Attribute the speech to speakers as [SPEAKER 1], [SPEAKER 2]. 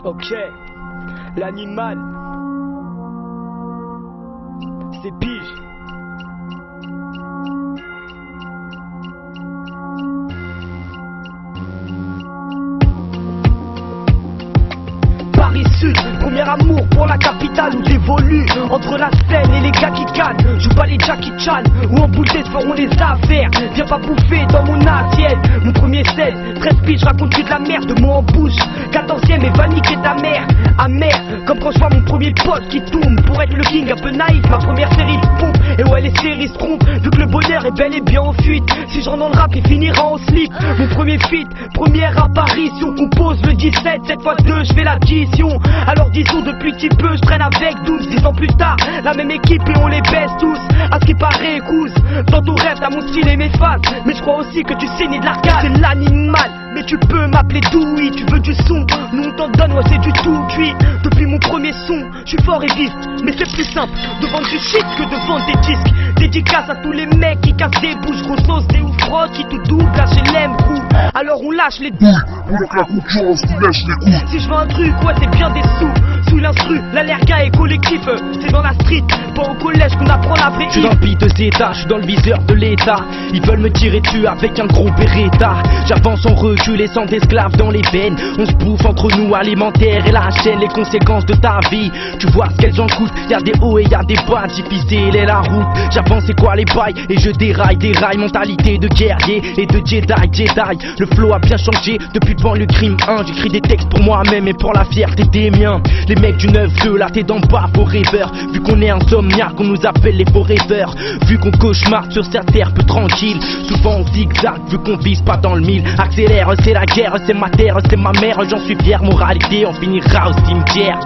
[SPEAKER 1] Ok, l'animal, c'est pige. Paris Sud, premier amour pour la capitale où j'évolue. Entre la scène et les gars qui cannent, joue pas les Jackie Chan ou en boule se feront les affaires. Viens pas bouffer dans mon assiette. Mon premier 16, 13 piges, raconte-tu de la merde, de mots en bouche. 14ème et va niquer ta mère. Amer, comme quand je vois mon premier pote qui tombe. Pour être le king un peu naïf, ma première série de pompe. Et ouais, les séries se trompent, vu que le bonheur est bel et bien en fuite. Si j'en dans le rap, il finira en slip. Mon premier feat, première apparition, compose le 17, 7 x 2, je fais l'addition. Alors disons depuis petit peu, je traîne avec 12. 10 ans plus tard, la même équipe et on les baisse tous. À ce qui paraît, écoute, dans ton rêve, t'as mon style et mes phases. Mais je crois aussi que tu sais ni de l'arcade. C'est l'animal, mais tu peux m'appeler Doui. Tu veux du son, nous on t'en donne, ouais c'est du tout cuit. Depuis mon premier son, je suis fort et vif. Mais c'est plus simple de vendre du shit que de vendre des disques. Dédicace à tous les mecs qui cassent des bouches. Gros sauce, des ouf prod qui tout double, lâcher l'aime coup. Alors on lâche les douilles,
[SPEAKER 2] pour que la concurrence nous lâche les couilles.
[SPEAKER 1] Si je veux un truc, ouais c'est bien des sous. Sous l'instru, l'allerga est collectif. C'est dans la street, pas au collège qu'on apprend la vraie.
[SPEAKER 3] Je suis dans le beat de Zeta, je suis dans le viseur de l'état. Ils veulent me tirer dessus avec un gros Beretta. J'avance en recul et sans d'esclaves dans les veines. On se bouffe entre nous, alimentaire et la chaîne. Les conséquences de ta vie, tu vois ce qu'elles en coûtent. Y'a des hauts et y'a des bas, difficile est la route. J'avance c'est quoi les bails et je déraille. Mentalité de guerrier et de Jedi. Le flow a bien changé depuis devant le crime 1. J'écris des textes pour moi-même et pour la fierté des miens. Les mecs du 9-2, la tête d'en bas, faux rêveurs. Vu qu'on est insomniaque, on nous appelle les faux rêveurs. Vu qu'on cauchemarde sur cette terre peu tranquille, souvent on zigzag, vu qu'on vise pas dans le mille. Accélère, c'est la guerre, c'est ma terre, c'est ma mère, j'en suis fier. Moralité, on finira au cimetière.